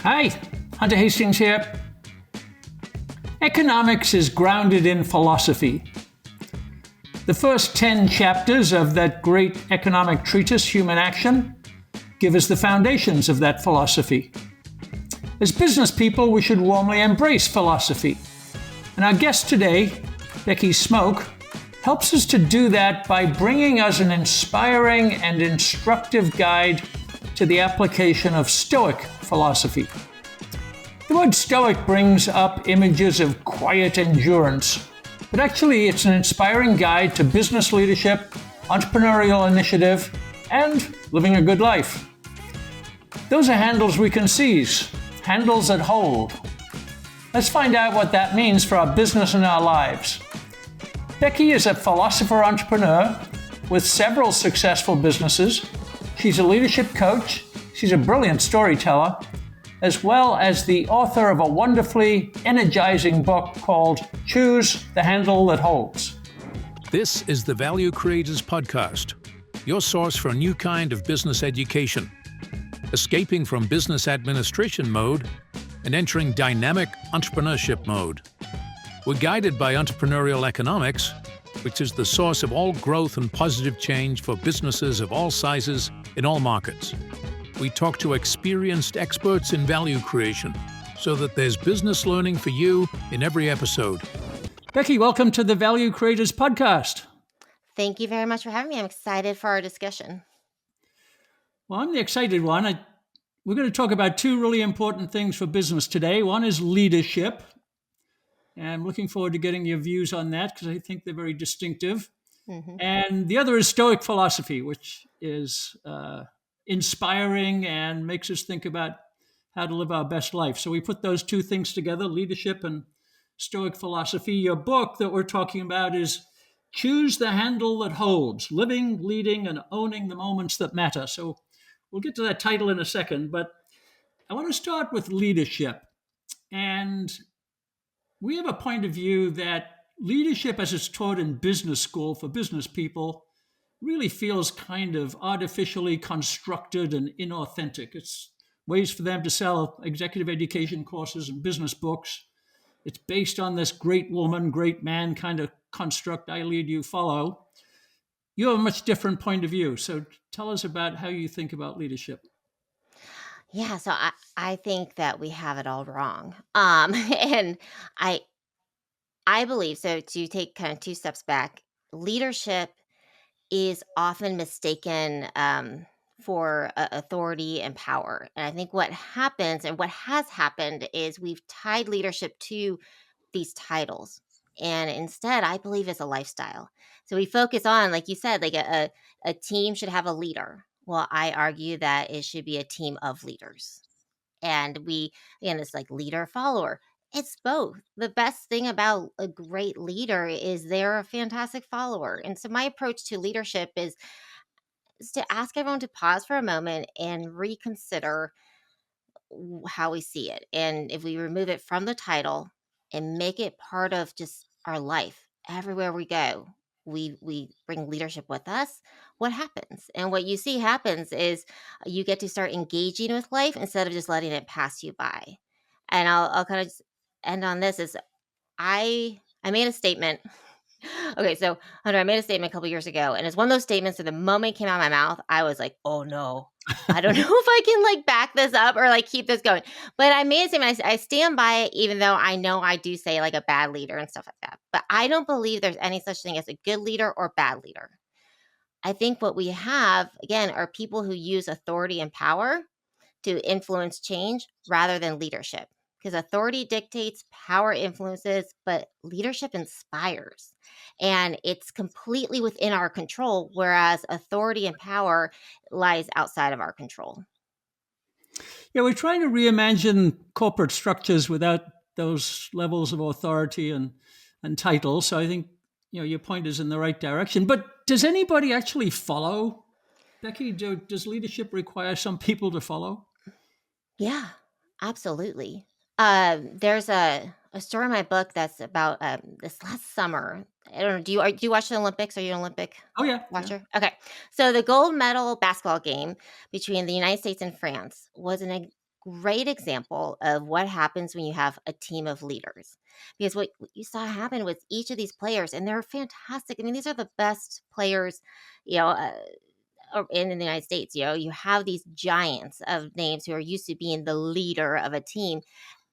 Hi, Hunter Hastings here. Economics is grounded in philosophy. The first 10 chapters of that great economic treatise, Human Action, give us the foundations of that philosophy. As business people, we should warmly embrace philosophy. And our guest today, Becky Schmooke, helps us to do that by bringing us an inspiring and instructive guide to the application of Stoic philosophy. The word Stoic brings up images of quiet endurance, but actually it's an inspiring guide to business leadership, entrepreneurial initiative, and living a good life. Those are handles we can seize, handles that hold. Let's find out what that means for our business and our lives. Becky is a philosopher entrepreneur with several successful businesses. She's a leadership coach. She's a brilliant storyteller, as well as the author of a wonderfully energizing book called Choose the Handle That Holds. This is the Value Creators Podcast, your source for a new kind of business education, escaping from business administration mode and entering dynamic entrepreneurship mode. We're guided by entrepreneurial economics, which is the source of all growth and positive change for businesses of all sizes in all markets. We talk to experienced experts in value creation so that there's business learning for you in every episode. Becky, welcome to the Value Creators Podcast. Thank you very much for having me. I'm excited for our discussion. Well, I'm the excited one. We're going to talk about two really important things for business today. One is leadership. And I'm looking forward to getting your views on that because I think they're very distinctive. Mm-hmm. And the other is Stoic philosophy, which is inspiring and makes us think about how to live our best life. So we put those two things together, leadership and Stoic philosophy. Your book that we're talking about is Choose the Handle That Holds, Living, Leading, and Owning the Moments That Matter. So we'll get to that title in a second, but I want to start with leadership. And we have a point of view that leadership as it's taught in business school for business people really feels kind of artificially constructed and inauthentic. It's ways for them to sell executive education courses and business books. It's based on this great woman, great man kind of construct, I lead, you follow. You have a much different point of view. So tell us about how you think about leadership. Yeah, so I think that we have it all wrong. And I believe, so to take kind of two steps back, leadership is often mistaken for authority and power. And I think what happens and what has happened is we've tied leadership to these titles. And instead, I believe it's a lifestyle. So we focus on, like you said, like a team should have a leader. Well, I argue that it should be a team of leaders. And it's like leader, follower. It's both. The best thing about a great leader is they're a fantastic follower. And so my approach to leadership is to ask everyone to pause for a moment and reconsider how we see it. And if we remove it from the title and make it part of just our life, everywhere we go, we bring leadership with us. What happens? And what you see happens is you get to start engaging with life instead of just letting it pass you by. And I'll kind of just end on this is I made a statement. Okay, so Hunter, I made a statement a couple years ago, and it's one of those statements that the moment it came out of my mouth, I was like, oh no, I don't know if I can like back this up or like keep this going. But I made a statement. I stand by it, even though I know I do say like a bad leader and stuff like that. But I don't believe there's any such thing as a good leader or bad leader. I think what we have, again, are people who use authority and power to influence change rather than leadership. Because authority dictates, power influences, but leadership inspires. And it's completely within our control, whereas authority and power lies outside of our control. Yeah, we're trying to reimagine corporate structures without those levels of authority and title. So I think your point is in the right direction. But does anybody actually follow? Becky, does leadership require some people to follow? Yeah, absolutely. There's a story in my book that's about this last summer. I don't know. Do you watch the Olympics? Are you an Olympic watcher? Okay. So the gold medal basketball game between the United States and France was an great example of what happens when you have a team of leaders. Because what you saw happen with each of these players, and they're fantastic. I mean, these are the best players, you know, in the United States. You know, you have these giants of names who are used to being the leader of a team,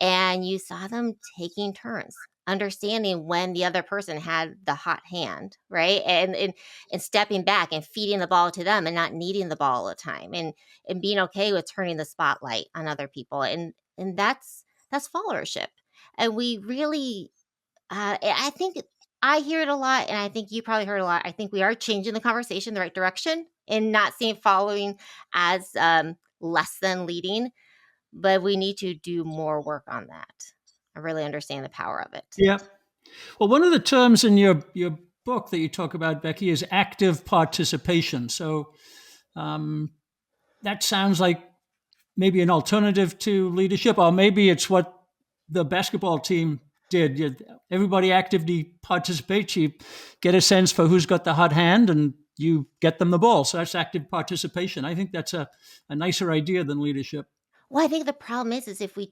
and you saw them taking turns, understanding when the other person had the hot hand, right? And stepping back and feeding the ball to them and not needing the ball all the time, and being okay with turning the spotlight on other people. And that's followership. And we really I think I hear it a lot, and I think you probably heard a lot. I think we are changing the conversation in the right direction and not seeing following as less than leading, but we need to do more work on that. I really understand the power of it. Yeah. Well, one of the terms in your book that you talk about, Becky, is active participation. So that sounds like maybe an alternative to leadership, or maybe it's what the basketball team did. Everybody actively participates. You get a sense for who's got the hot hand, and you get them the ball. So that's active participation. I think that's a nicer idea than leadership. Well, I think the problem is if we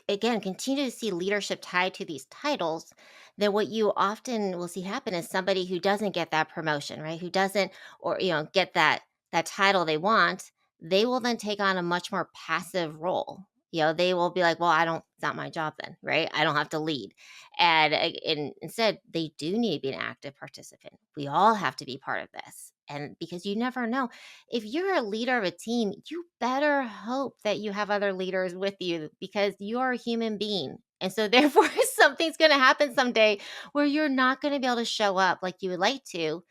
again continue to see leadership tied to these titles, then what you often will see happen is somebody who doesn't get that promotion, right? Who doesn't, or get that title they want, they will then take on a much more passive role. They will be like, well, it's not my job then, right? I don't have to lead. And instead, they do need to be an active participant. We all have to be part of this. And because you never know, if you're a leader of a team, you better hope that you have other leaders with you, because you're a human being. And so therefore something's going to happen someday where you're not going to be able to show up like you would like to.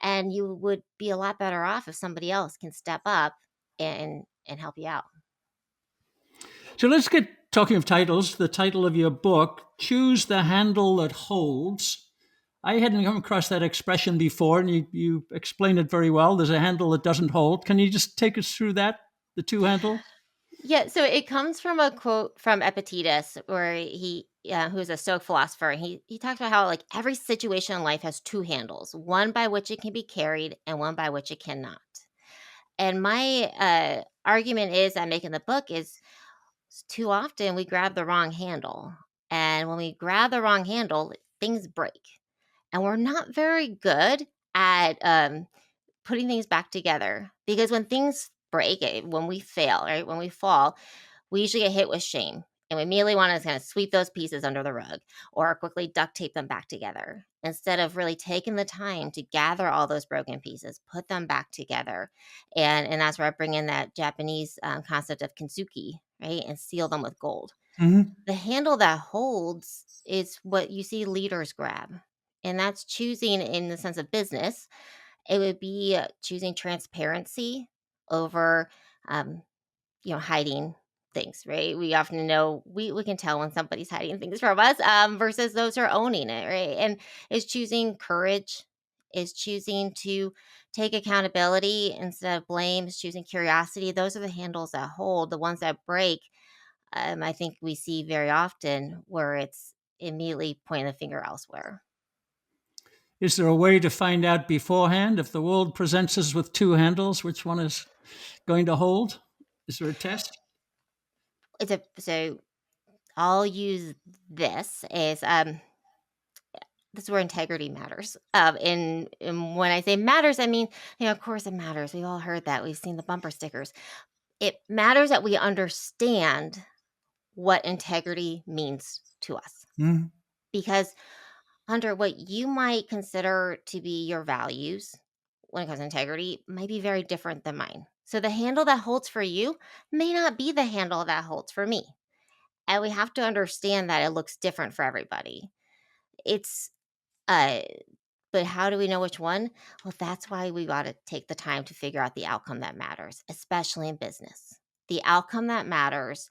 And you would be a lot better off if somebody else can step up and help you out. So let's get talking of titles. The title of your book, Choose the Handle That Holds. I hadn't come across that expression before, and you explained it very well. There's a handle that doesn't hold. Can you just take us through that, the two handles? Yeah, so it comes from a quote from Epictetus, where who is a Stoic philosopher. He talks about how, like, every situation in life has two handles, one by which it can be carried and one by which it cannot. And my argument is, I'm making the book, is too often we grab the wrong handle, and when we grab the wrong handle, things break, and we're not very good at putting things back together, because when things break, when we fail, right, when we fall, we usually get hit with shame, and we immediately want to kind of sweep those pieces under the rug or quickly duct tape them back together, instead of really taking the time to gather all those broken pieces, put them back together. And that's where I bring in that Japanese concept of kintsugi, right, and seal them with gold. Mm-hmm. The handle that holds is what you see leaders grab, and that's choosing, in the sense of business, it would be choosing transparency over, um, hiding things, right? We often know, we can tell when somebody's hiding things from us, versus those who are owning it, right? And is choosing courage, is choosing to take accountability instead of blame, is choosing curiosity. Those are the handles that hold. The ones that break, I think we see very often where it's immediately pointing the finger elsewhere. Is there a way to find out beforehand if the world presents us with two handles, which one is going to hold? Is there a test? So I'll use this as this is where integrity matters. And when I say matters, I mean, of course it matters. We've all heard that. We've seen the bumper stickers. It matters that we understand what integrity means to us. Mm-hmm. Because Hunter, what you might consider to be your values when it comes to integrity might be very different than mine. So the handle that holds for you may not be the handle that holds for me. And we have to understand that it looks different for everybody. It's uh but how do we know which one? Well, that's why we got to take the time to figure out the outcome that matters, especially in business. The outcome that matters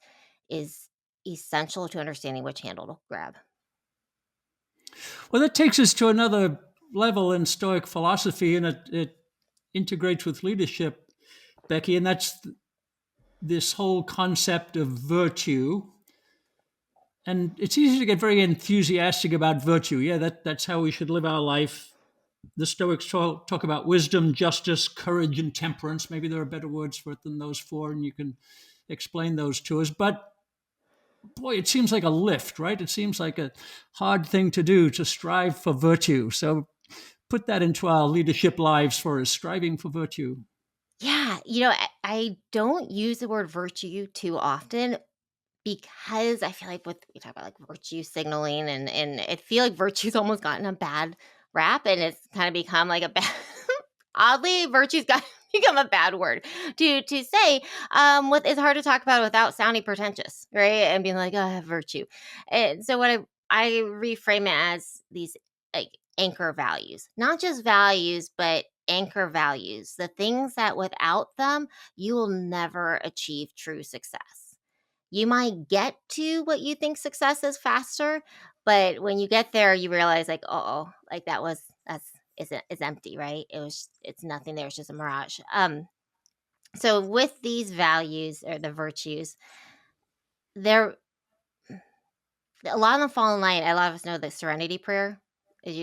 is essential to understanding which handle to grab. Well, that takes us to another level in Stoic philosophy, and it integrates with leadership, Becky, and that's this whole concept of virtue. And it's easy to get very enthusiastic about virtue. Yeah, that's how we should live our life. The Stoics talk about wisdom, justice, courage, and temperance. Maybe there are better words for it than those four, and you can explain those to us. But boy, it seems like a lift, right? It seems like a hard thing to do, to strive for virtue. So put that into our leadership lives for us, striving for virtue. Yeah, I don't use the word virtue too often because I feel like we talk about like virtue signaling and I feel like virtue's almost gotten a bad rap and it's kind of become like a bad oddly virtue's got become a bad word to say what it's hard to talk about without sounding pretentious, right? And being like, oh, I have virtue. And so what I reframe it as these like anchor values, not just values, but anchor values, the things that without them you will never achieve true success. You might get to what you think success is faster, but when you get there, you realize like, oh, like that's it's empty, right? It's nothing there. It's just a mirage. So with these values or the virtues, there a lot of them fall in line. A lot of us know the Serenity Prayer is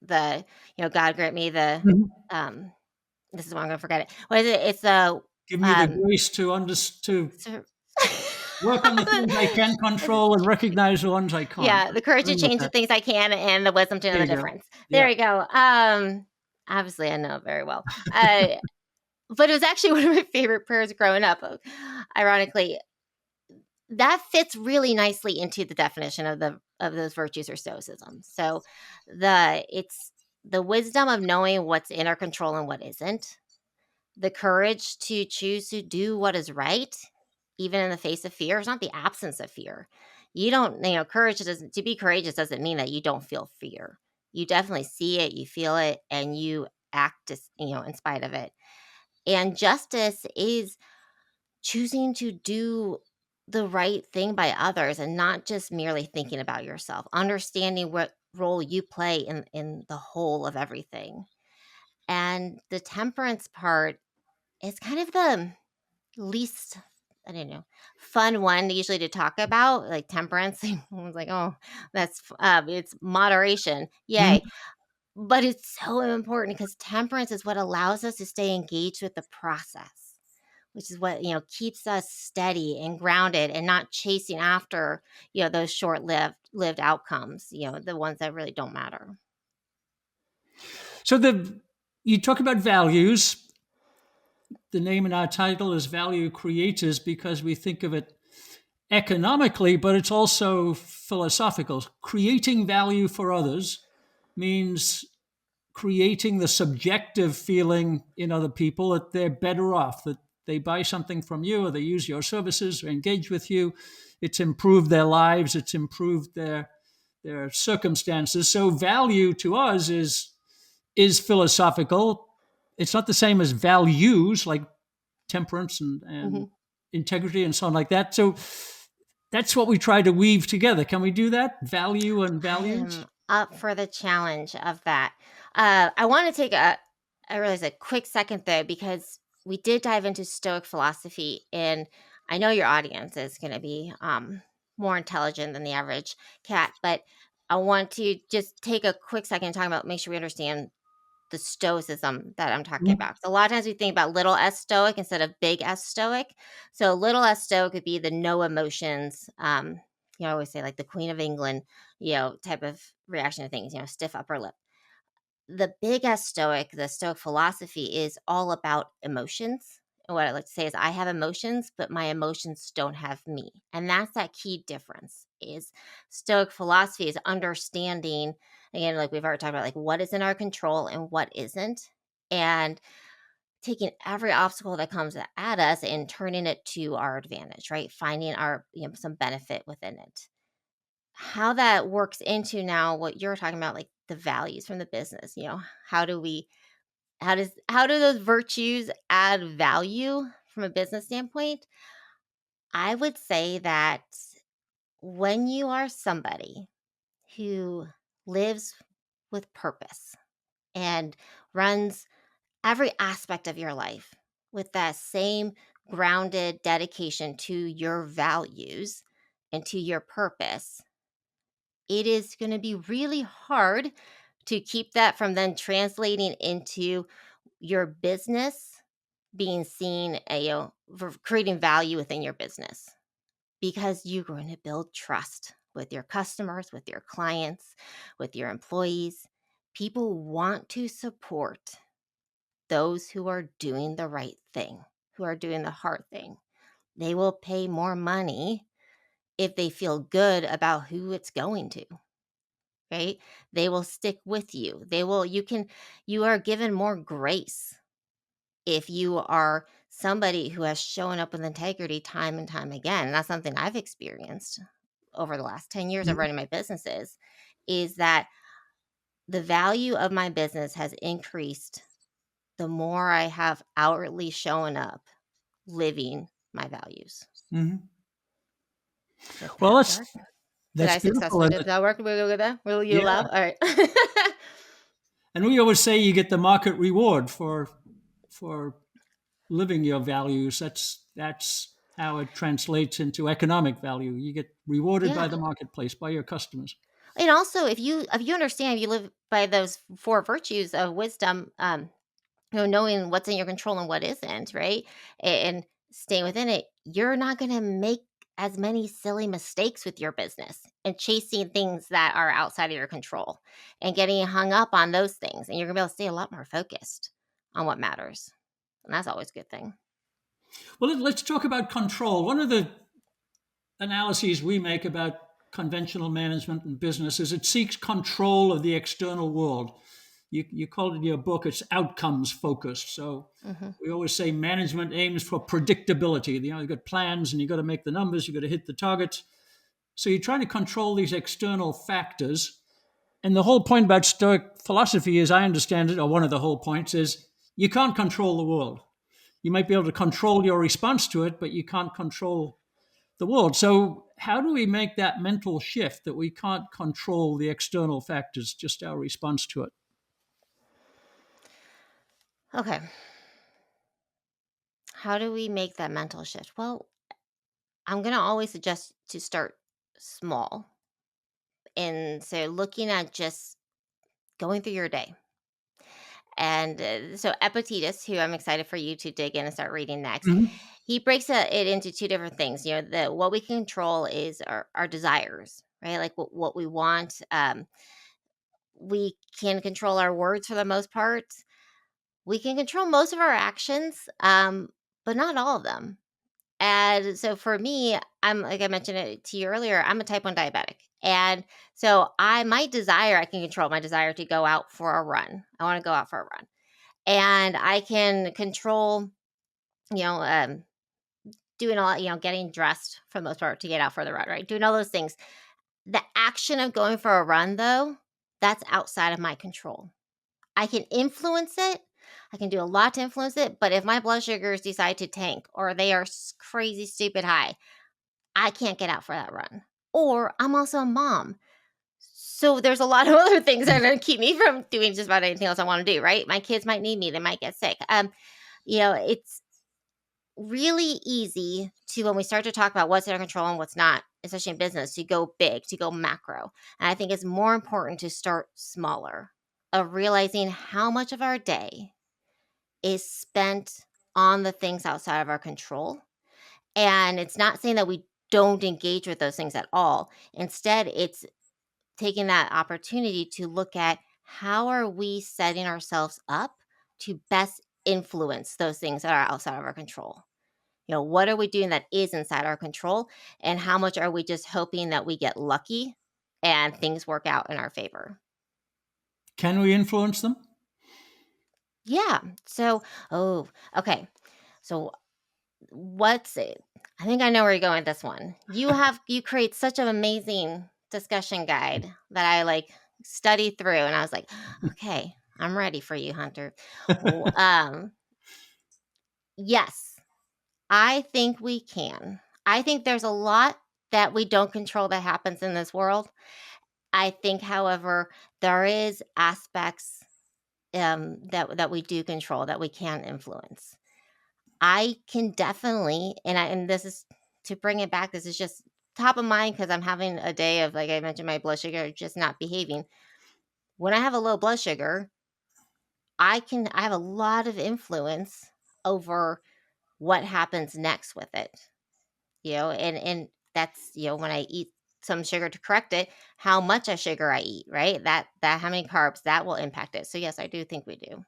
the God grant me the Mhm. um. This is why I'm gonna forget it. What is it? It's the Give me the um. grace to Sur- work on the things I can control and recognize the ones I can't. Yeah, the courage to Something like change the that. things I can and the wisdom to know There the you go. difference. Yeah. There you go. Obviously I know it very well. But it was actually one of my favorite prayers growing up. Ironically, that fits really nicely into the definition of those virtues or stoicism. So it's the wisdom of knowing what's in our control and what isn't, the courage to choose to do what is right, even in the face of fear. It's not the absence of fear. You don't, courage doesn't, to be courageous doesn't mean that you don't feel fear. You definitely see it, you feel it, and you act, in spite of it. And justice is choosing to do the right thing by others and not just merely thinking about yourself, understanding what role you play in the whole of everything. And the temperance part is kind of the least, I don't know, fun one usually to talk about, like temperance. I was like, oh, it's moderation. Mhm. Yay. But it's so important because temperance is what allows us to stay engaged with the process, which is what, keeps us steady and grounded and not chasing after, those short lived outcomes, the ones that really don't matter. So you talk about values. The name in our title is Value Creators because we think of it economically, but it's also philosophical. Creating value for others means creating the subjective feeling in other people that they're better off, that they buy something from you or they use your services or engage with you. It's improved their lives, it's improved their circumstances. So value to us is philosophical. It's not the same as values like temperance and Mhm. integrity and so on like that. So that's what we try to weave together. Can we do that? Value and I values? am up for the challenge of that. I want to take I realize a quick second though, because we did dive into Stoic philosophy, and I know your audience is going to be more intelligent than the average cat, but I want to just take a quick second and talk about, make sure we understand the stoicism that I'm talking Mhm. about. So a lot of times we think about little s stoic instead of big S stoic. So little s stoic would be the no emotions. I always say like the Queen of England, type of reaction to things, stiff upper lip. The big S stoic, the stoic philosophy is all about emotions. And what I like to say is I have emotions, but my emotions don't have me. And that's that key difference is stoic philosophy is understanding, again, like we've already talked about, like what is in our control and what isn't. And taking every obstacle that comes at us and turning it to our advantage, right? Finding our, some benefit within it. How that works into now what you're talking about, like the values from the business, how do we how do those virtues add value from a business standpoint? I would say that when you are somebody who lives with purpose and runs every aspect of your life with that same grounded dedication to your values and to your purpose, it is going to be really hard to keep that from then translating into your business being seen, for creating value within your business, because you're going to build trust with your customers, with your clients, with your employees. People want to support those who are doing the right thing, who are doing the hard thing. They will pay more money if they feel good about who it's going to, right? They will stick with you. You are given more grace if you are somebody who has shown up with integrity time and time again. And that's something I've experienced over the last 10 years of Mhm. running my businesses, is that the value of my business has increased the more I have outwardly shown up living my values. Mhm. Did Well, that work? Did that's I beautiful. successfully did that work? Will you go there? Will you Yeah, allow? All right. and we always say you get the market reward for living your values. That's how it translates into economic value. You get rewarded by Yeah. the marketplace, by your customers. And also, if you understand, if you live by those four virtues of wisdom, knowing what's in your control and what isn't, right? And staying within it, you're not going to make as many silly mistakes with your business and chasing things that are outside of your control and getting hung up on those things. And you're going to be able to stay a lot more focused on what matters. And that's always a good thing. Well, let's talk about control. One of the analyses we make about conventional management and business is it seeks control of the external world. You called it in your book, it's outcomes focused. So Hmm. we always say management aims for predictability. You've got plans and you've got to make the numbers, you've got to hit the targets. So you're trying to control these external factors. And the whole point about Stoic philosophy, as I understand it, or one of the whole points, is you can't control the world. You might be able to control your response to it, but you can't control the world. So, how do we make that mental shift that we can't control the external factors, just our response to it? Okay. How do we make that mental shift? Well, I'm going to always suggest to start small. And so looking at just going through your day. And so Epictetus, who I'm excited for you to dig in and start reading next, Mhm. he breaks it into two different things. What we can control is our desires, right? Like what we want. We can control our words for the most part. We can control most of our actions, but not all of them. And so for me, I'm like I mentioned it to you earlier, I'm a type 1 diabetic. And so I can control my desire to go out for a run. I want to go out for a run. And I can control, you know, um, doing all, getting dressed for the most part to get out for the run, right? Doing all those things. The action of going for a run, though, that's outside of my control. I can influence it. I can do a lot to influence it. But if my blood sugars decide to tank or they are crazy, stupid high, I can't get out for that run. Or I'm also a mom. So there's a lot of other things that are going to keep me from doing just about anything else I want to do, right? My kids might need me. They might get sick. It's really easy to, when we start to talk about what's in our control and what's not, especially in business, to go big, to go macro. And I think it's more important to start smaller, of realizing how much of our day is spent on the things outside of our control. And it's not saying that we don't engage with those things at all. Instead, it's taking that opportunity to look at how are we setting ourselves up to best influence those things that are outside of our control. What are we doing that is inside our control? And how much are we just hoping that we get lucky and things work out in our favor? Can we influence them? Yeah. So, okay. So, what's it? I think I know where you're going with this one. You create such an amazing discussion guide that I like studied through, and I was like, okay, I'm ready for you, Hunter. Yes, I think we can. I think there's a lot that we don't control that happens in this world. I think, however, there is aspects that we do control, that we can influence. I can definitely, and this is to bring it back. This is just top of mind because I'm having a day of, like I mentioned, my blood sugar just not behaving. When I have a low blood sugar, I have a lot of influence over what happens next with it. And that's, when I eat some sugar to correct it, how much of sugar I eat, right? That how many carbs, that will impact it. So yes, I do think we do.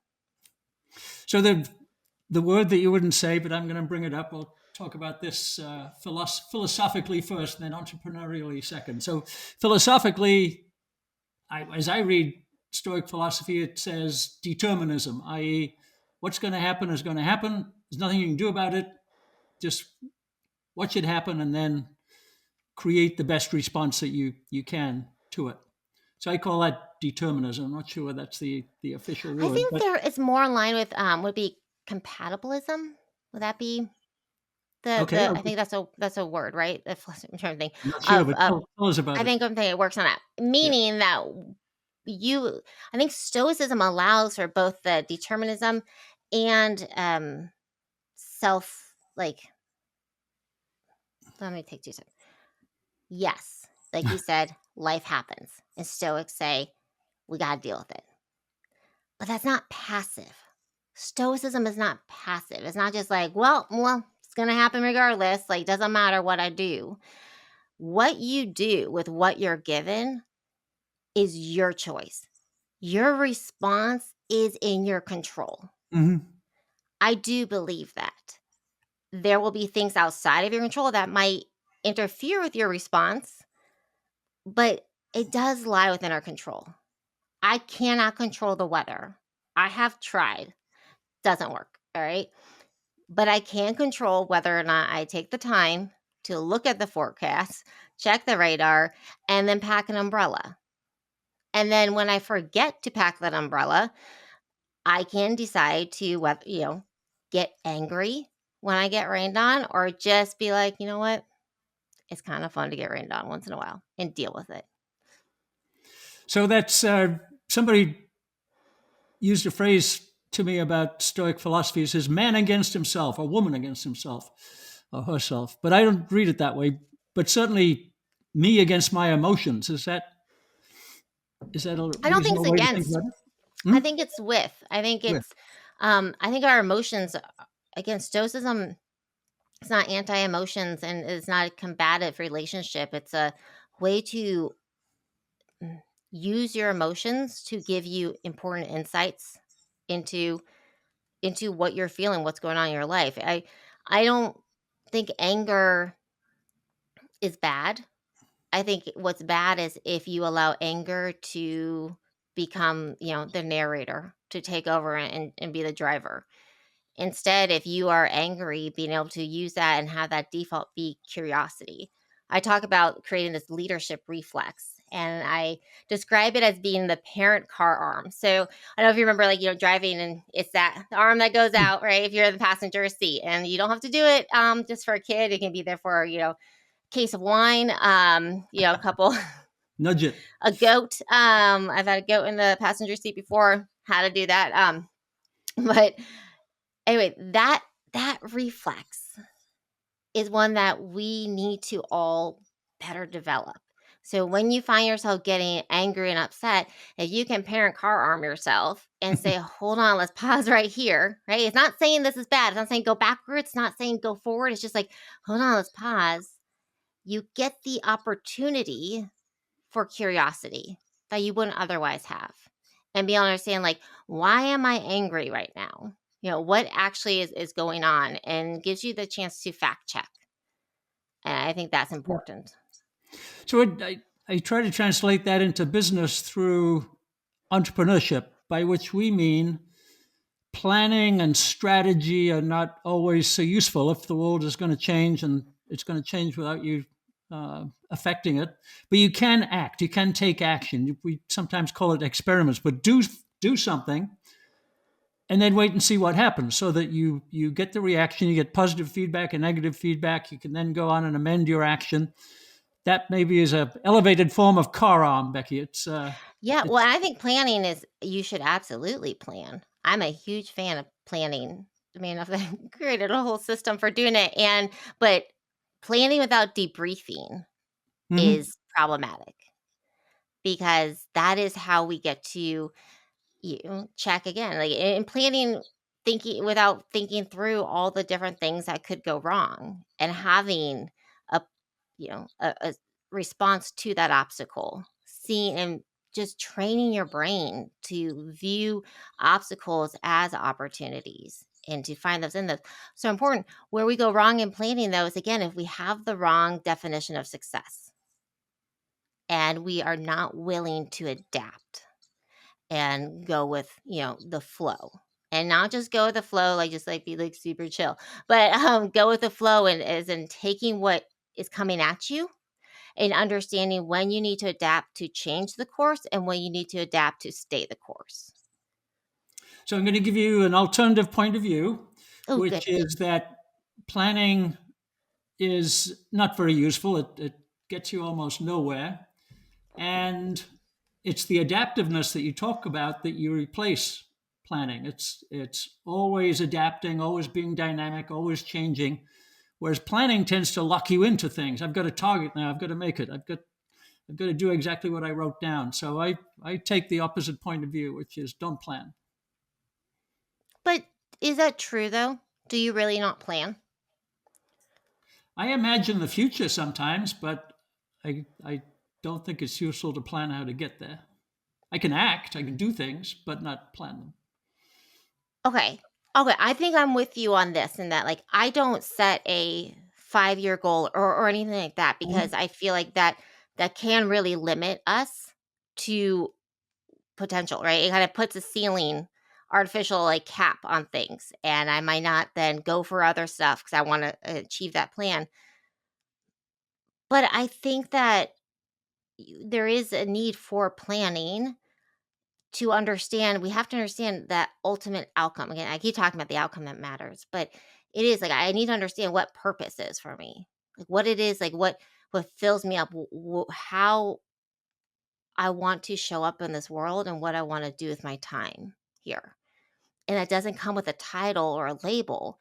So the word that you wouldn't say, but I'm going to bring it up. We'll talk about this philosophically first, and then entrepreneurially second. So philosophically, as I read Stoic philosophy, it says determinism, i.e., what's going to happen is going to happen. There's nothing you can do about it. Just what should happen, and then create the best response that you can to it. So I call that determinism. I'm not sure that's the official I word, think but there is more in line with would be compatibilism. Would that be okay, I think that's a word, right? I'm trying to think I'm not sure, of but tell us about I it. think I'm thinking it works on that. Yeah. Meaning that I think Stoicism allows for both the determinism and self, like, let me take 2 seconds. Yes, like you said, life happens, and Stoics say we got to deal with it. But that's not passive. Stoicism is not passive. It's not just like, well, it's going to happen regardless. Like, doesn't matter what I do. What you do with what you're given is your choice. Your response is in your control. Mm-hmm. I do believe that. There will be things outside of your control that might interfere with your response, but it does lie within our control. I cannot control the weather. I have tried. Doesn't work. All right. But I can control whether or not I take the time to look at the forecast, check the radar, and then pack an umbrella. And then when I forget to pack that umbrella, I can decide to, get angry when I get rained on, or just be like, you know what? It's kind of fun to get rained on once in a while and deal with it. So that's somebody used a phrase to me about Stoic philosophy. It says man against himself, or woman against himself or herself. But I don't read it that way. But certainly me against my emotions. Is that a I don't think reasonable it's way to think against. about it? I Hmm? think it's with. I think With. it's. I think our emotions, again, Stoicism. It's not anti-emotions, and it's not a combative relationship. It's a way to use your emotions to give you important insights into what you're feeling, what's going on in your life. I don't think anger is bad. I think what's bad is if you allow anger to become, the narrator, to take over and be the driver. Instead, if you are angry, being able to use that and have that default be curiosity. I talk about creating this leadership reflex, and I describe it as being the parent car arm. So I don't know if you remember, like, driving, and it's that the arm that goes out, right? If you're in the passenger seat, and you don't have to do it just for a kid. It can be there for, case of wine, a couple, Nudge it. a goat. I've had a goat in the passenger seat before, how to do that. But anyway, that reflex is one that we need to all better develop. So when you find yourself getting angry and upset, if you can parent car arm yourself and say, hold on, let's pause right here, right? It's not saying this is bad. It's not saying go backwards. It's not saying go forward. It's just like, hold on, let's pause. You get the opportunity for curiosity that you wouldn't otherwise have, and be able to understand, like, why am I angry right now? What actually is going on, and gives you the chance to fact check. And I think that's important. So I try to translate that into business through entrepreneurship, by which we mean planning and strategy are not always so useful if the world is going to change, and it's going to change without you affecting it. But you can act, you can take action. We sometimes call it experiments, but do something and then wait and see what happens, so that you get the reaction, you get positive feedback and negative feedback. You can then go on and amend your action. That maybe is a elevated form of car arm, Becky. Yeah, well, It's I think planning is, you should absolutely plan. I'm a huge fan of planning. I mean, I've created a whole system for doing it, but planning without debriefing mhm. is problematic, because that is how we get to check again. Like, in planning, thinking through all the different things that could go wrong, and having a a response to that obstacle, seeing and just training your brain to view obstacles as opportunities and to find those in those. So important. Where we go wrong in planning, though, is again if we have the wrong definition of success and we are not willing to adapt and go with, the flow. And not just go with the flow, like just like be like super chill, but go with the flow, and as in taking what is coming at you and understanding when you need to adapt to change the course and when you need to adapt to stay the course. So I'm going to give you an alternative point of view, Oh, which good. is that planning is not very useful. It gets you almost nowhere. And it's the adaptiveness that you talk about that you replace planning. It's always adapting, always being dynamic, always changing. Whereas planning tends to lock you into things. I've got a target now. I've got to make it. I've got to do exactly what I wrote down. So I take the opposite point of view, which is don't plan. But is that true though? Do you really not plan? I imagine the future sometimes, but I don't think it's useful to plan how to get there. I can act, I can do things, but not plan them. Okay. Okay. I think I'm with you on this, and that like I don't set a 5-year goal or anything like that, because I feel like that can really limit us to potential, right? It kind of puts a ceiling, artificial like cap on things. And I might not then go for other stuff because I want to achieve that plan. But I think that there is a need for planning to understand. We have to understand that ultimate outcome. Again, I keep talking about the outcome that matters, but it is like I need to understand what purpose is for me, like what it is, like what fills me up, how I want to show up in this world, and what I want to do with my time here. And it doesn't come with a title or a label,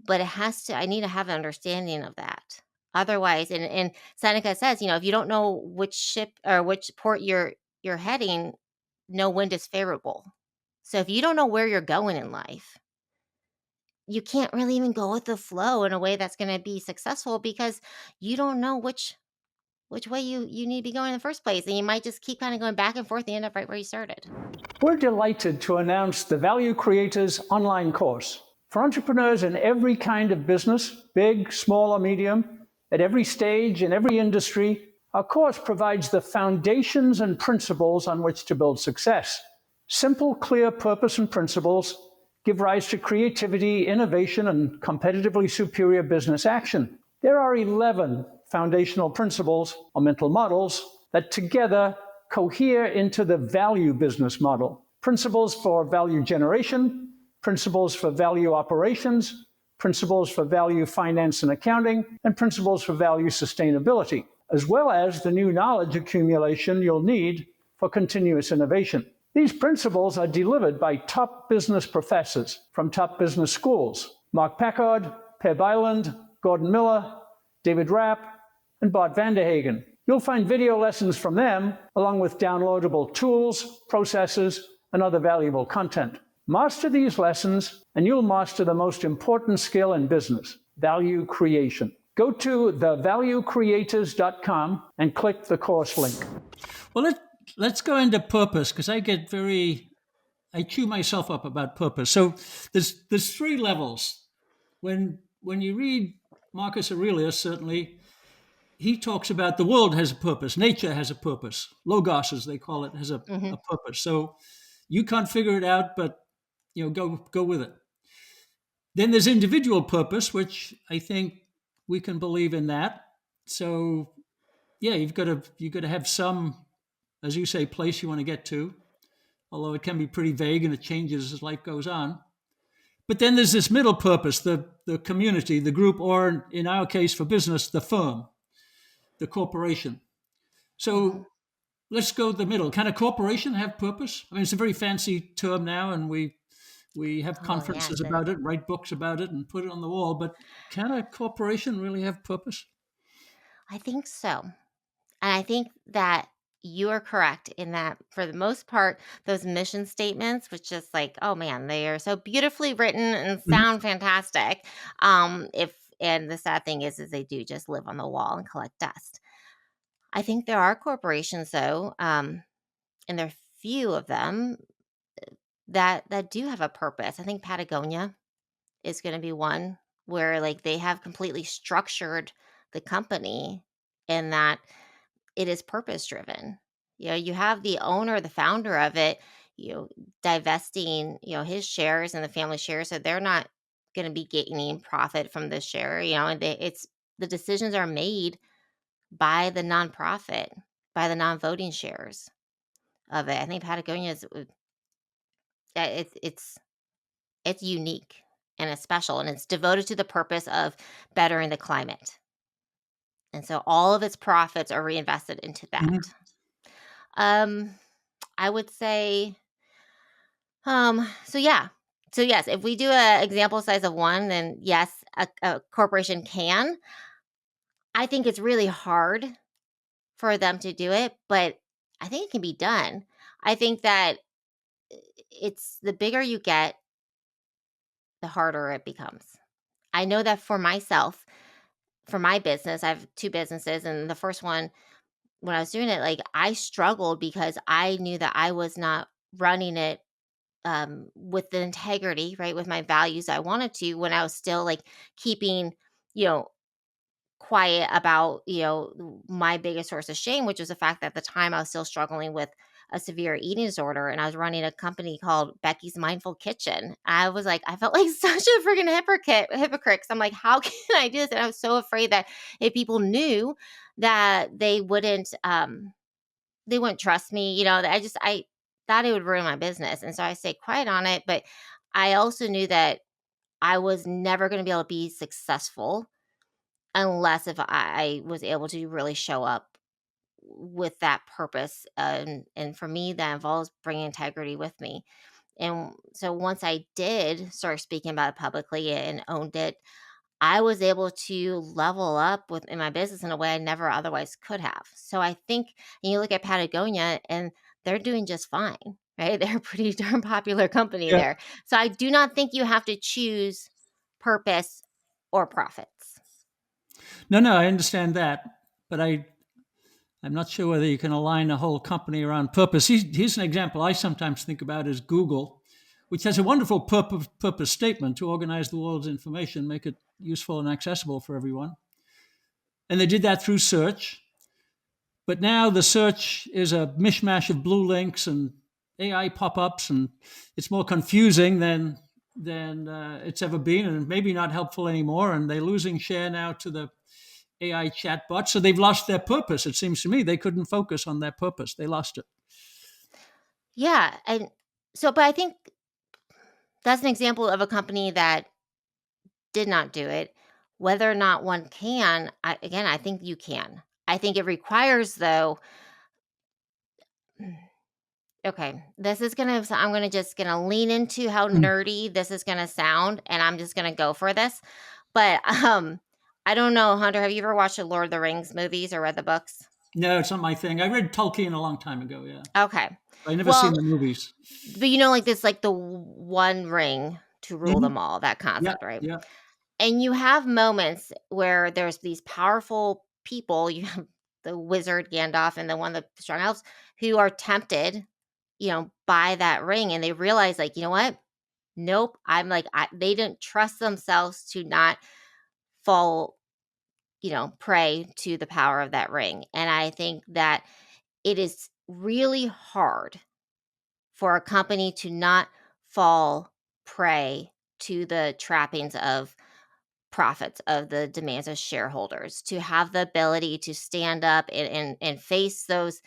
but I need to have an understanding of that. Otherwise, and Seneca says, if you don't know which ship or which port you're heading, no wind is favorable. So if you don't know where you're going in life, you can't really even go with the flow in a way that's going to be successful, because you don't know which way you need to be going in the first place. And you might just keep kind of going back and forth and end up right where you started. We're delighted to announce the Value Creators online course. For entrepreneurs in every kind of business, big, small, or medium, at every stage, in every industry, our course provides the foundations and principles on which to build success. Simple, clear purpose and principles give rise to creativity, innovation, and competitively superior business action. There are 11 foundational principles or mental models that together cohere into the value business model. Principles for value generation, principles for value operations, principles for value finance and accounting, and principles for value sustainability, as well as the new knowledge accumulation you'll need for continuous innovation. These principles are delivered by top business professors from top business schools: Mark Packard, Per Byland, Gordon Miller, David Rapp, and Bart Vanderhagen. You'll find video lessons from them, along with downloadable tools, processes, and other valuable content. Master these lessons, and you'll master the most important skill in business: value creation. Go to thevaluecreators.com and click the course link. Well, let's go into purpose, because I chew myself up about purpose. So there's 3 levels. When you read Marcus Aurelius, certainly, he talks about the world has a purpose, nature has a purpose, logos, as they call it, has a purpose. So you can't figure it out, but go with it. Then there's individual purpose, which I think we can believe in that. So yeah, you've got to have some, as you say, place you want to get to, although it can be pretty vague and it changes as life goes on. But then there's this middle purpose, the community, the group, or in our case for business, the firm, the corporation. So let's go to the middle. Can a corporation have purpose? I mean, it's a very fancy term now, and we have conferences about it, write books about it, and put it on the wall. But can a corporation really have purpose? I think so. And I think that You are correct in that for the most part, those mission statements, which just like, oh man, they are so beautifully written and Mhm. sound fantastic. If and the sad thing is they do just live on the wall and collect dust. I think there are corporations though, and there are few of them that do have a purpose. I think Patagonia is going to be one where like they have completely structured the company in that it is purpose driven. You have the owner, the founder of it, you know, divesting, his shares and the family shares, so they're not going to be gaining profit from the share, and it's the decisions are made by the nonprofit, by the non-voting shares of it. I think Patagonia is it's unique and it's special and it's devoted to the purpose of bettering the climate. And so all of its profits are reinvested into Mhm. that. Um, I would say, so yeah. So yes, if we do a example size of one, then yes, a corporation can. I think it's really hard for them to do it, but I think it can be done. I think that it's the bigger you get, the harder it becomes. I know that for myself, for my business, I have two businesses, and the first one, when I was doing it, like I struggled because I knew that I was not running it with the integrity, right, with my values I wanted to when I was still like keeping, you know, quiet about, my biggest source of shame, which was the fact that at the time I was still struggling with a severe eating disorder and I was running a company called Becky's Mindful Kitchen. I was like, I felt like such a freaking hypocrite. 'Cause I'm like, how can I do this? And I was so afraid that if people knew that they wouldn't trust me, that I thought it would ruin my business. And so I stayed quiet on it. But I also knew that I was never going to be able to be successful unless if I was able to really show up with that purpose. And for me, that involves bringing integrity with me. And so once I did start speaking about it publicly and owned it, I was able to level up in my business in a way I never otherwise could have. So I think, and you look at Patagonia and they're doing just fine, right? They're a pretty darn popular company Yeah. there. So I do not think you have to choose purpose or profits. No, I understand that, but I'm not sure whether you can align a whole company around purpose. Here's an example I sometimes think about is Google, which has a wonderful purpose statement to organize the world's information, make it useful and accessible for everyone. And they did that through search. But now the search is a mishmash of blue links and AI pop-ups, and it's more confusing than it's ever been, and maybe not helpful anymore. And they're losing share now to the AI chatbot, so they've lost their purpose. It seems to me they couldn't focus on their purpose; they lost it. Yeah. And so, but I think that's an example of a company that did not do it. Whether or not one can, again, I think you can. I think it requires, though, okay, this is gonna so I'm gonna lean into how Mm. nerdy this is gonna sound, and I'm just gonna go for this. But, I don't know, Hunter, have you ever watched the Lord of the Rings movies or read the books? No, it's not my thing. I read Tolkien a long time ago. Yeah, Okay. I never seen Well, the movies. but like this, like the one ring to rule Hmm. them all, that Yeah, concept, right? yeah. And you have moments where there's these powerful people, you have the wizard Gandalf and the one of the strong elves who are tempted, by that ring and they realize like, you know what? Nope. I'm like they didn't trust themselves to not fall, prey to the power of that ring. And I think that it is really hard for a company to not fall prey to the trappings of profits of the demands of shareholders to have the ability to stand up and face those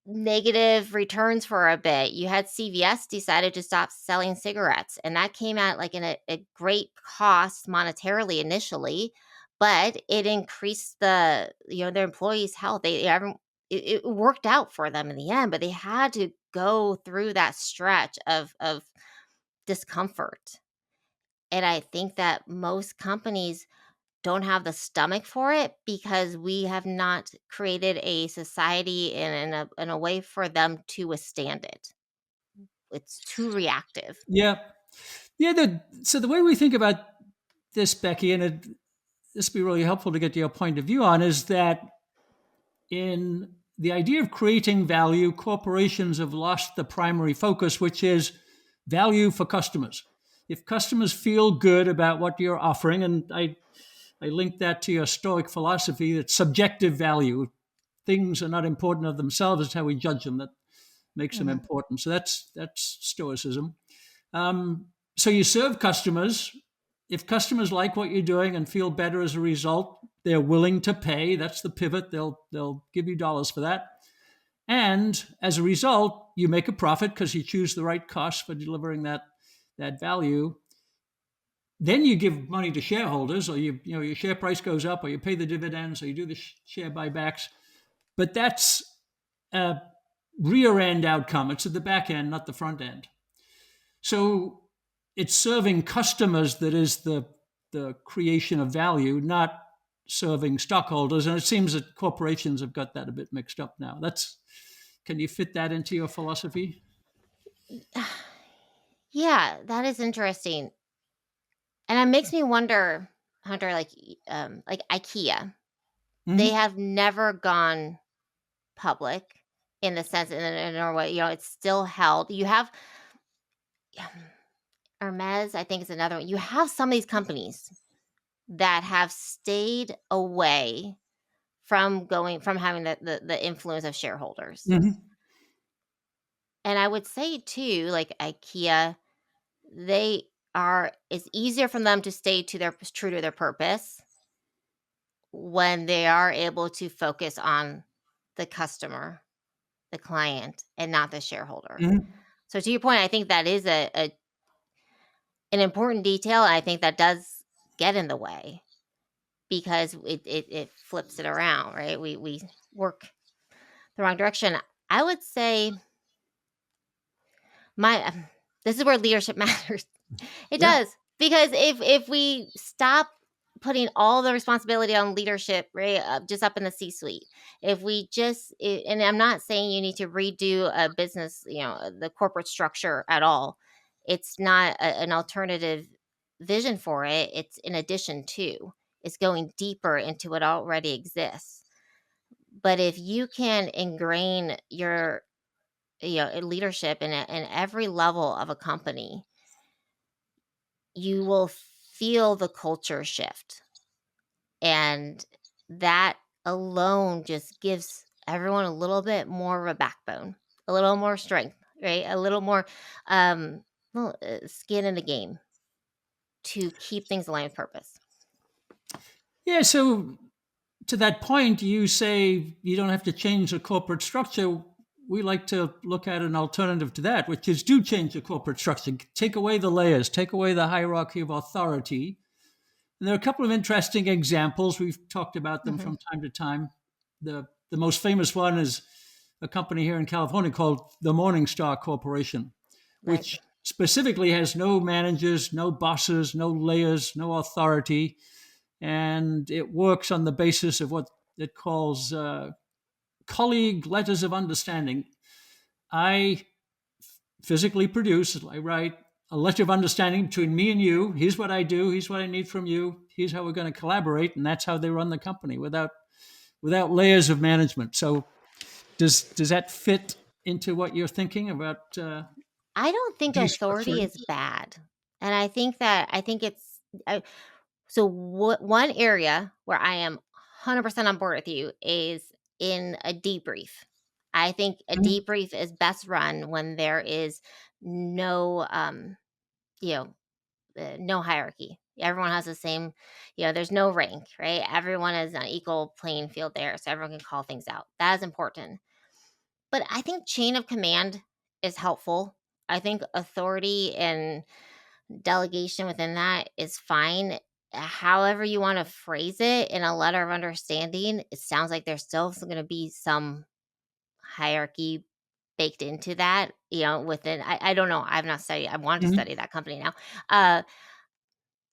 negative returns for a bit. You had CVS decided to stop selling cigarettes, and that came at like in a great cost monetarily initially, but it increased their employees' health. It worked out for them in the end, but they had to go through that stretch of discomfort. And I think that most companies don't have the stomach for it because we have not created a society in a way for them to withstand it. It's too reactive. Yeah. Yeah. So the way we think about this, Becky, and this would be really helpful to get your point of view on, is that in the idea of creating value, corporations have lost the primary focus, which is value for customers. If customers feel good about what you're offering, and I link that to your Stoic philosophy, that subjective value, things are not important of themselves, it's how we judge them that makes them Mhm. important. So that's Stoicism. So you serve customers. If customers like what you're doing and feel better as a result, they're willing to pay. That's the pivot. They'll give you dollars for that. And as a result, you make a profit because you choose the right cost for delivering that value. Then you give money to shareholders, or your share price goes up, or you pay the dividends, or you do the share buybacks. But that's a rear end outcome. It's at the back end, not the front end. So it's serving customers that is the creation of value, not serving stockholders. And it seems that corporations have got that a bit mixed up now. Can you fit that into your philosophy? Yeah, that is interesting. And it makes me wonder, Hunter, like IKEA. They Mm-hmm. have never gone public in the sense in Norway, it's still held. You have Hermes, I think is another one. You have some of these companies that have stayed away from having the influence of shareholders. Mm-hmm. And I would say too, like IKEA, they are it's easier for them to stay true to their purpose when they are able to focus on the customer, the client, and not the shareholder. Mm-hmm. So to your point, I think that is an important detail. And I think that does get in the way because it flips it around, right? We work the wrong direction. I would say my this is where leadership matters. It Yeah. does because if we stop putting all the responsibility on leadership, right, just up in the C-suite, if we and I'm not saying you need to redo a business, the corporate structure at all. It's not an alternative vision for it. It's in addition to. It's going deeper into what already exists. But if you can ingrain your leadership in every level of a company, you will feel the culture shift. And that alone just gives everyone a little bit more of a backbone, a little more strength, right? A little more um, skin in the game to keep things aligned with purpose. Yeah. So to that point, you say you don't have to change the corporate structure. We like to look at an alternative to that, which is do change the corporate structure, take away the layers, take away the hierarchy of authority. And there are a couple of interesting examples. We've talked about them Hmm. from time to time. The most famous one is a company here in California called the Morningstar Corporation, Right. which specifically has no managers, no bosses, no layers, no authority. And it works on the basis of what it calls colleague letters of understanding. I physically produce, I write a letter of understanding between me and you. Here's what I do. Here's what I need from you. Here's how we're going to collaborate, and that's how they run the company without layers of management. So does that fit into what you're thinking about I don't think authority destructuring? is bad. And I think it's so one area where I am 100% on board with you is in a debrief. I think a Mhm. debrief is best run when there is no you know no hierarchy. Everyone has the same, there's no rank, right? Everyone is on equal playing field there, so everyone can call things out. That is important. But I think chain of command is helpful. I think authority and delegation within that is fine. However, you want to phrase it in a letter of understanding, it sounds like there's still going to be some hierarchy baked into that, within. I don't know. I've not studied. I want to Mhm. study that company now. Uh,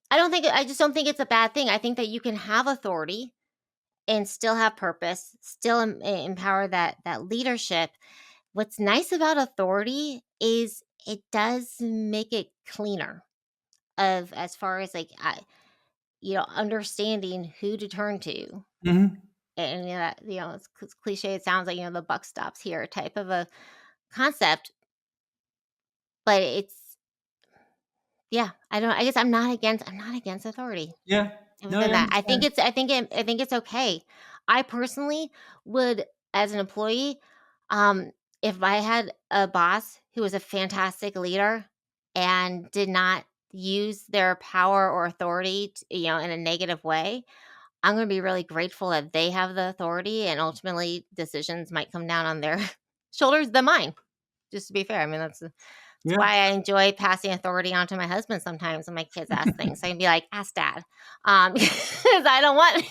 I just don't think it's a bad thing. I think that you can have authority and still have purpose, still empower that leadership. What's nice about authority is it does make it cleaner of as far as like understanding who to turn to. Hmm. And it's cliche. It sounds like the buck stops here type of a concept, but it's yeah. I guess I'm not against authority. Yeah. No, I Within that, understand. I think it's okay. I personally would, as an employee, um, if I had a boss who was a fantastic leader and did not use their power or authority, in a negative way, I'm going to be really grateful that they have the authority, and ultimately decisions might come down on their shoulders than mine. Just to be fair, I mean that's Yeah. why I enjoy passing authority on to my husband sometimes when my kids ask things. I can be like, "Ask dad," because I don't want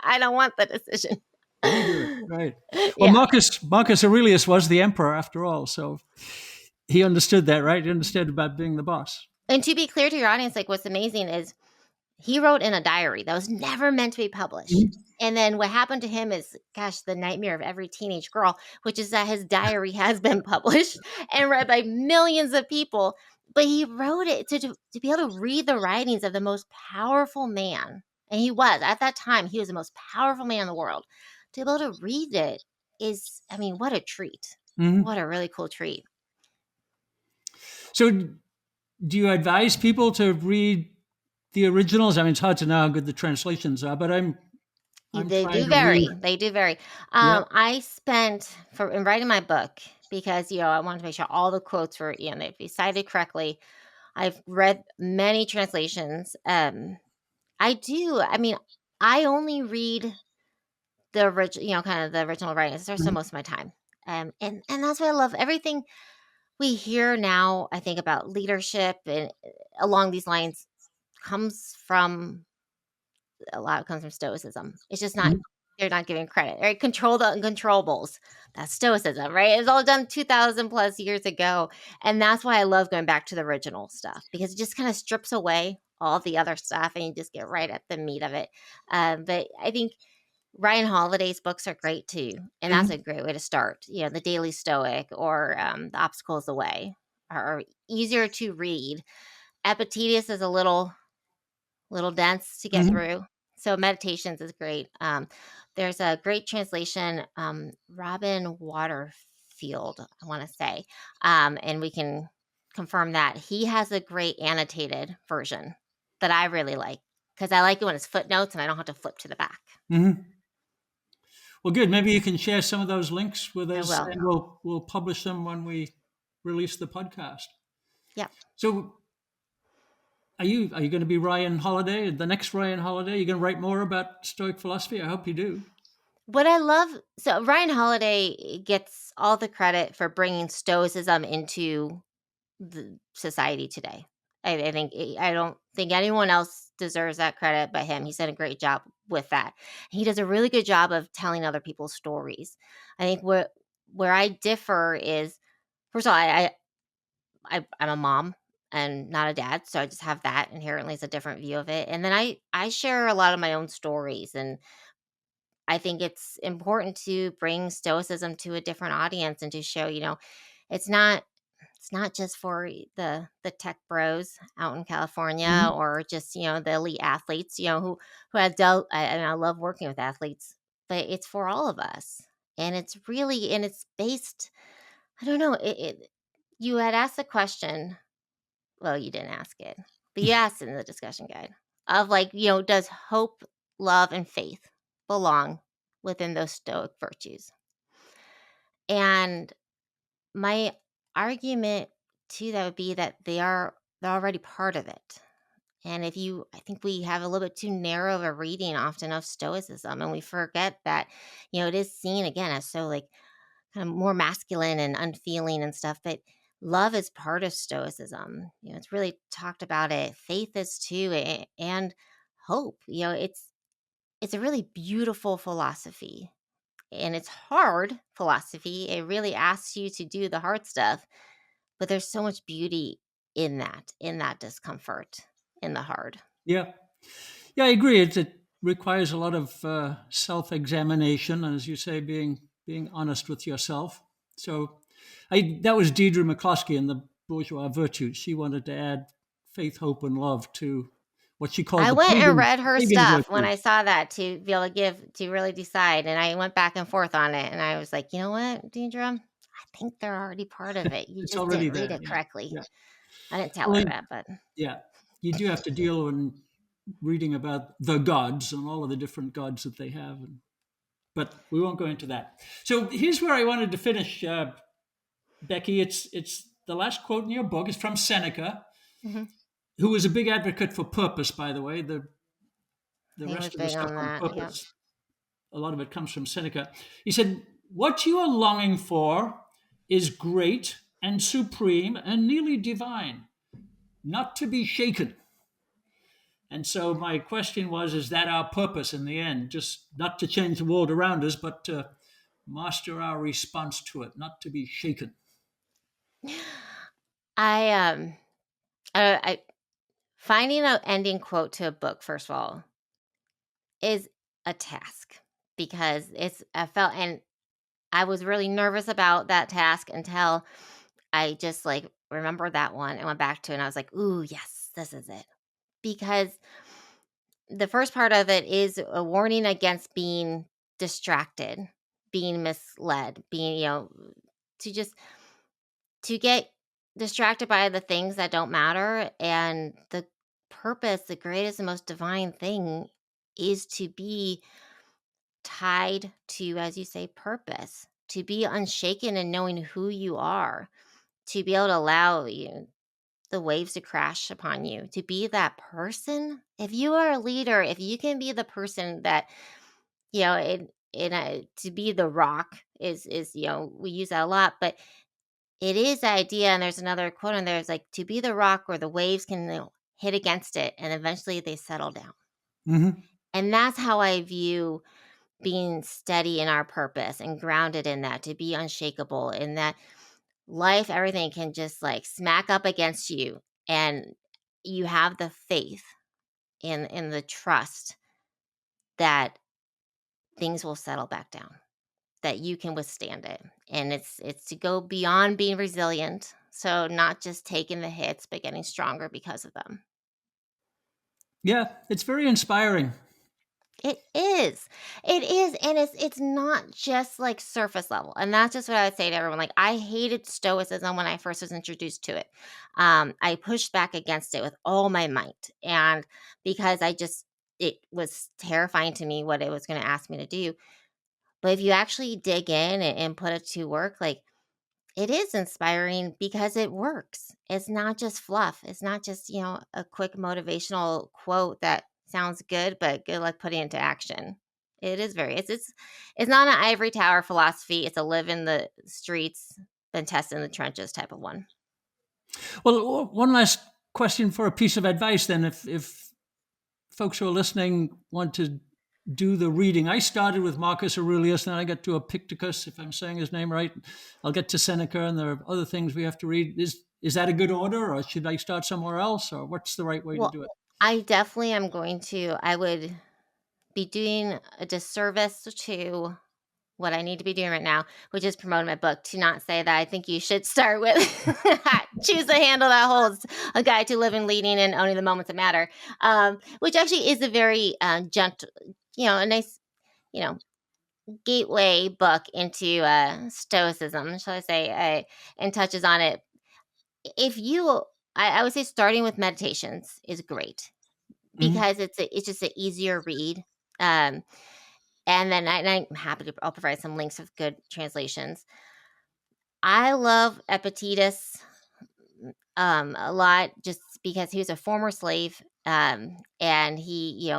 I don't want the decision. You do it. Right. Well, Yeah. Marcus Aurelius was the emperor after all, so he understood that, right? He understood about being the boss. And to be clear to your audience, like what's amazing is he wrote in a diary that was never meant to be published. Mhm. And then what happened to him is, gosh, the nightmare of every teenage girl, which is that his diary has been published and read by millions of people. But he wrote it to be able to read the writings of the most powerful man. And he was, at that time, he was the most powerful man in the world. To be able to read it is, I mean, what a treat. Mhm. What a really cool treat. So, do you advise people to read the originals? I mean, it's hard to know how good the translations are, but I'm They trying do to read. vary. They do vary. Yeah. I spent for in writing my book because I wanted to make sure all the quotes were they'd be cited correctly. I've read many translations. I do. I mean, I only read the original, kind of the original writings. There's so Mhm. most of my time. And that's why I love everything we hear now. I think about leadership and along these lines comes from a lot comes from Stoicism. It's just not Mhm. they're not giving credit, right? Control the uncontrollables. That's Stoicism, right? It was all done 2,000 plus years ago. And that's why I love going back to the original stuff because it just kind of strips away all the other stuff and you just get right at the meat of it. But I think Ryan Holiday's books are great too. And that's a Mhm. great way to start. The Daily Stoic or The Obstacles Away are easier to read. Epictetus is a little dense to get Mhm. through. So meditations is great. There's a great translation, Robin Waterfield, I want to say, and we can confirm that he has a great annotated version that I really like because I like it when it's footnotes and I don't have to flip to the back. Mhm. Well, good. Maybe you can share some of those links with I us, will. and we'll publish them when we release the podcast. Yep. So, are you going to be Ryan Holiday, the next Ryan Holiday? You're going to write more about Stoic philosophy? I hope you do. What I love, so Ryan Holiday gets all the credit for bringing Stoicism into the society today. I don't think anyone else deserves that credit but him. He's done a great job with that. He does a really good job of telling other people's stories. I think where I differ is first of all, I'm a mom and not a dad, so I just have that inherently as a different view of it. And then I share a lot of my own stories, and I think it's important to bring stoicism to a different audience and to show, it's not it's not just for the tech bros out in California Mhm. or just, the elite athletes, who have dealt and I love working with athletes, but it's for all of us. And it's based, I don't know, you had asked the question, well, you didn't ask it, but you asked in the discussion guide of like, does hope, love, and faith belong within those stoic virtues? And my argument to that would be that they're already part of it. And I think we have a little bit too narrow of a reading often of stoicism, and we forget that, it is seen again as so like kind of more masculine and unfeeling and stuff. But love is part of stoicism. It's really talked about it. Faith is too, and hope. It's a really beautiful philosophy, and it's hard philosophy. It really asks you to do the hard stuff, but there's so much beauty in that discomfort. in the hard. Yeah. Yeah, I agree. It requires a lot of self-examination, and as you say, being honest with yourself. So that was Deirdre McCloskey in the Bourgeois Virtues. She wanted to add faith, hope, and love to what she called I the went and read her pagan stuff when virtues. I saw that to be able to really decide. And I went back and forth on it. And I was like, you know what, Deidre? I think they're already part of it. You It's just already didn't read there. it Yeah. correctly. Yeah. I didn't tell Well, her that, but yeah. You do have to deal when reading about the gods and all of the different gods that they have. But we won't go into that. So here's where I wanted to finish, Becky. It's the last quote in your book. It's from Seneca, mhm, who was a big advocate for purpose, by the way. The he was rest of the big stuff on on that. Yep. purpose, a lot of it comes from Seneca. He said, "What you are longing for is great and supreme and nearly divine, not to be shaken." And so my question was, is that our purpose in the end? Just not to change the world around us, but to master our response to it, not to be shaken. I I finding an ending quote to a book, first of all, is a task because I felt, and I was really nervous about that task until I just like remembered that one and went back to it, and I was like, ooh, yes, this is it. Because the first part of it is a warning against being distracted, being misled, being, to just to get distracted by the things that don't matter. And the purpose, the greatest and most divine thing, is to be tied to, as you say, purpose, to be unshaken and knowing who you are, to be able to allow the waves to crash upon you, to be that person. If you are a leader, if you can be the person that, to be the rock is, we use that a lot, but it is the idea. And there's another quote in there. It's like, to be the rock where the waves can hit against it and eventually they settle down. Mm-hmm. And that's how I view being steady in our purpose and grounded in that, to be unshakable in that life, everything can just like smack up against you. And you have the faith in the trust that things will settle back down, that you can withstand it. And it's to go beyond being resilient. So not just taking the hits, but getting stronger because of them. Yeah, it's very inspiring. It is. It is. And it's not just like surface level. And that's just what I would say to everyone. Like, I hated Stoicism when I first was introduced to it. I pushed back against it with all my might. And because it was terrifying to me what it was going to ask me to do. But if you actually dig in and put it to work, like, it is inspiring because it works. It's not just fluff. It's not just, a quick motivational quote that sounds good, but good luck putting it into action. It is it's not an ivory tower philosophy. It's a live in the streets, been tested in the trenches type of one. Well, one last question for a piece of advice then. If folks who are listening want to do the reading, I started with Marcus Aurelius, then I got to Epictetus, if I'm saying his name right. I'll get to Seneca, and there are other things we have to read. Is that a good order, or should I start somewhere else, or what's the right way to do it? I definitely am I would be doing a disservice to what I need to be doing right now, which is promoting my book, to not say that I think you should start with Choose the Handle That Holds, A Guide to Living, Leading, and Owning the Moments That Matter, which actually is a very gentle, a nice, gateway book into Stoicism, shall I say, and touches on it. I would say starting with meditations is great because it's just an easier read. And then I'm happy I'll provide some links of good translations. I love Epictetus a lot just because he was a former slave, and he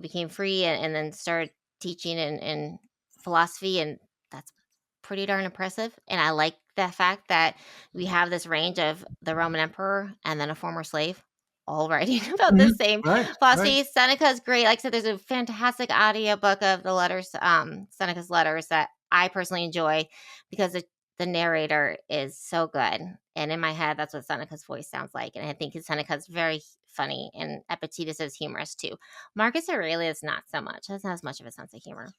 became free and then started teaching in philosophy, and that's pretty darn impressive. And I like the fact that we have this range of the Roman emperor and then a former slave all writing about the same philosophy. Right. Seneca's great. Like I said, there's a fantastic audiobook of the letters, Seneca's letters, that I personally enjoy because the the narrator is so good. And in my head, that's what Seneca's voice sounds like. And I think Seneca's very funny, and Epictetus is humorous too. Marcus Aurelius, not so much. Doesn't have as much of a sense of humor.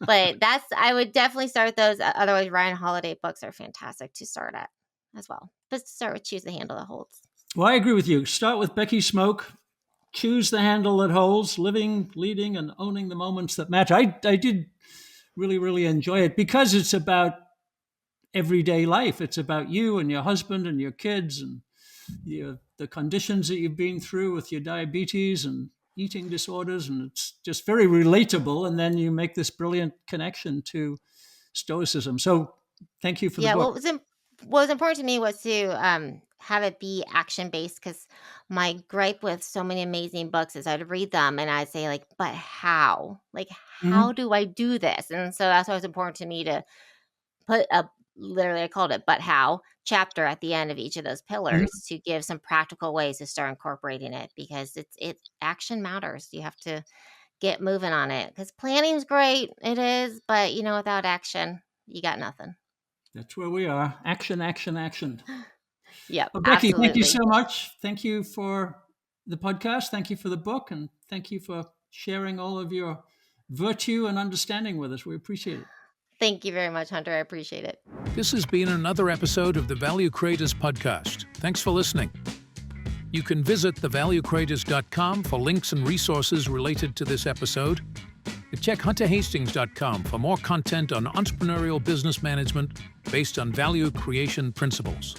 But I would definitely start those. Otherwise, Ryan Holiday books are fantastic to start at as well. But start with Choose the Handle That Holds. Well, I agree with you. Start with Becky Schmooke. Choose the handle that holds, living, leading, and owning the moments that matter. I did really, really enjoy it because it's about everyday life. It's about you and your husband and your kids and the conditions that you've been through with your diabetes and eating disorders. And it's just very relatable. And then you make this brilliant connection to Stoicism. So thank you for the book. What was important to me was to have it be action-based, because my gripe with so many amazing books is I'd read them and I'd say, like, but how? Like, how do I do this? And so that's why it's important to me to put literally, I called it "but how" chapter at the end of each of those pillars to give some practical ways to start incorporating it, because action matters. You have to get moving on it, because planning's great. It is, but without action, you got nothing. That's where we are. Action, action, action. Yeah, well, Becky, absolutely. Thank you so much. Thank you for the podcast. Thank you for the book. And thank you for sharing all of your virtue and understanding with us. We appreciate it. Thank you very much, Hunter. I appreciate it. This has been another episode of the Value Creators Podcast. Thanks for listening. You can visit thevaluecreators.com for links and resources related to this episode. And check hunterhastings.com for more content on entrepreneurial business management based on value creation principles.